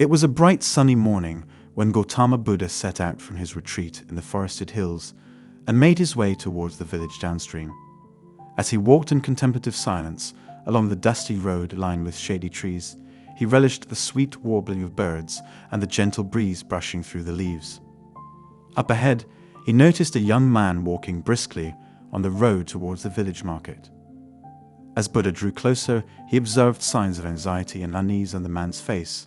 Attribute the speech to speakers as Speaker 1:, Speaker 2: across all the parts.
Speaker 1: It was a bright sunny morning when Gautama Buddha set out from his retreat in the forested hills and made his way towards the village downstream. As he walked in contemplative silence along the dusty road lined with shady trees, he relished the sweet warbling of birds and the gentle breeze brushing through the leaves. Up ahead, he noticed a young man walking briskly on the road towards the village market. As Buddha drew closer, he observed signs of anxiety and unease on the man's face.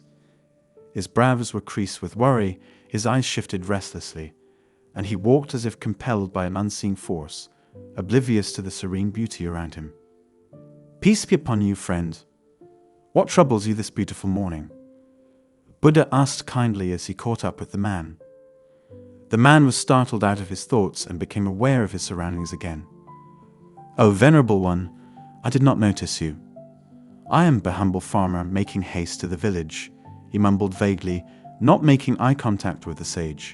Speaker 1: His brows were creased with worry, his eyes shifted restlessly, and he walked as if compelled by an unseen force, oblivious to the serene beauty around him. "Peace be upon you, friend. What troubles you this beautiful morning?" Buddha asked kindly as he caught up with the man. The man was startled out of his thoughts and became aware of his surroundings again. "Oh, Venerable One, I did not notice you. I am a humble farmer making haste to the village," he mumbled vaguely, not making eye contact with the sage.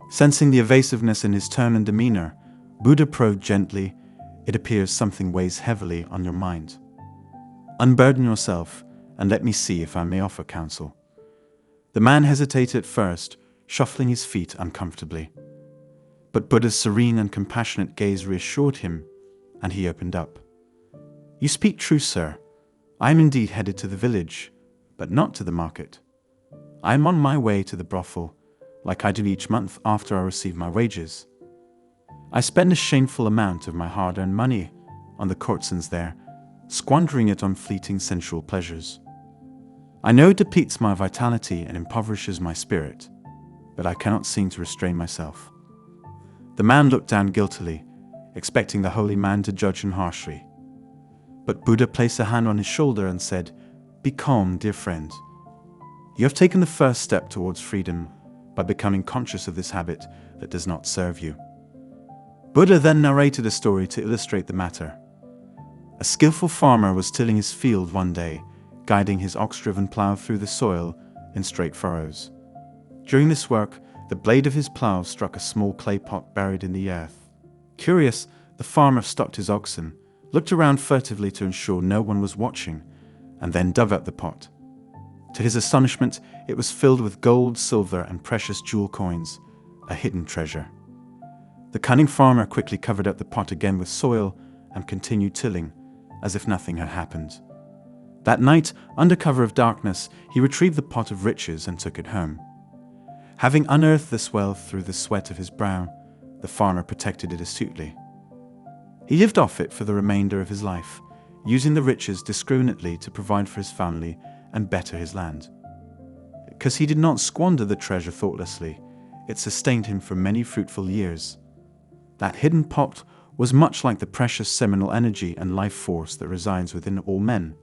Speaker 1: Sensing the evasiveness in his tone and demeanor, Buddha probed gently, "It appears something weighs heavily on your mind. Unburden yourself and let me see if I may offer counsel." The man hesitated at first, shuffling his feet uncomfortably. But Buddha's serene and compassionate gaze reassured him, and he opened up. "You speak true, sir. I am indeed headed to the village, but not to the market. I am on my way to the brothel, like I do each month after I receive my wages. I spend a shameful amount of my hard-earned money on the courtesans there, squandering it on fleeting sensual pleasures. I know it depletes my vitality and impoverishes my spirit, but I cannot seem to restrain myself." The man looked down guiltily, expecting the holy man to judge him harshly. But Buddha placed a hand on his shoulder and said, "Be calm, dear friend. You have taken the first step towards freedom by becoming conscious of this habit that does not serve you." Buddha then narrated a story to illustrate the matter. A skillful farmer was tilling his field one day, guiding his ox-driven plow through the soil in straight furrows. During this work, the blade of his plow struck a small clay pot buried in the earth. Curious, the farmer stopped his oxen, looked around furtively to ensure no one was watching, and then dug up the pot. To his astonishment, it was filled with gold, silver, and precious jewel coins, a hidden treasure. The cunning farmer quickly covered up the pot again with soil and continued tilling, as if nothing had happened. That night, under cover of darkness, he retrieved the pot of riches and took it home. Having unearthed this wealth through the sweat of his brow, the farmer protected it astutely. He lived off it for the remainder of his life, using the riches discriminately to provide for his family and better his land. Because he did not squander the treasure thoughtlessly, it sustained him for many fruitful years. That hidden pot was much like the precious seminal energy and life force that resides within all men.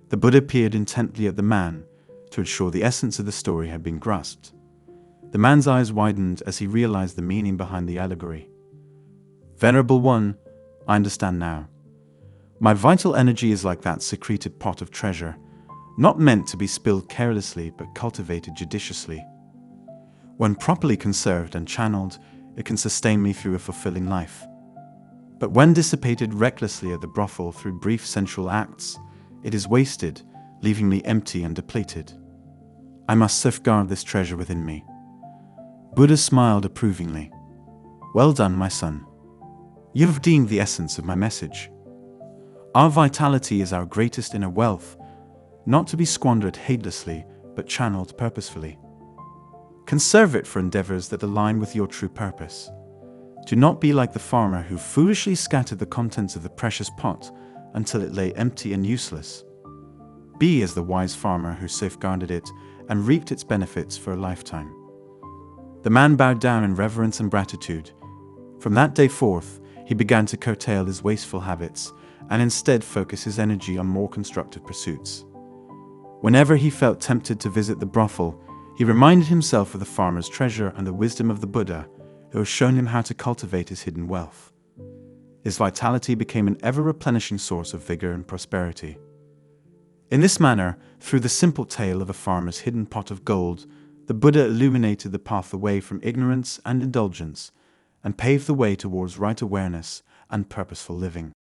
Speaker 1: The Buddha peered intently at the man to ensure the essence of the story had been grasped. The man's eyes widened as he realized the meaning behind the allegory. "Venerable One, I understand now. My vital energy is like that secreted pot of treasure, not meant to be spilled carelessly but cultivated judiciously. When properly conserved and channeled, it can sustain me through a fulfilling life. But when dissipated recklessly at the brothel through brief sensual acts, it is wasted, leaving me empty and depleted. I must safeguard this treasure within me." Buddha smiled approvingly. "Well done, my son. You have redeemed the essence of my message. Our vitality is our greatest inner wealth, not to be squandered heedlessly, but channeled purposefully. Conserve it for endeavors that align with your true purpose. Do not be like the farmer who foolishly scattered the contents of the precious pot until it lay empty and useless. Be as the wise farmer who safeguarded it and reaped its benefits for a lifetime." The man bowed down in reverence and gratitude. From that day forth, he began to curtail his wasteful habits and instead focus his energy on more constructive pursuits. Whenever he felt tempted to visit the brothel, he reminded himself of the farmer's treasure and the wisdom of the Buddha, who has shown him how to cultivate his hidden wealth. His vitality became an ever-replenishing source of vigor and prosperity. In this manner, through the simple tale of a farmer's hidden pot of gold, the Buddha illuminated the path away from ignorance and indulgence and paved the way towards right awareness and purposeful living.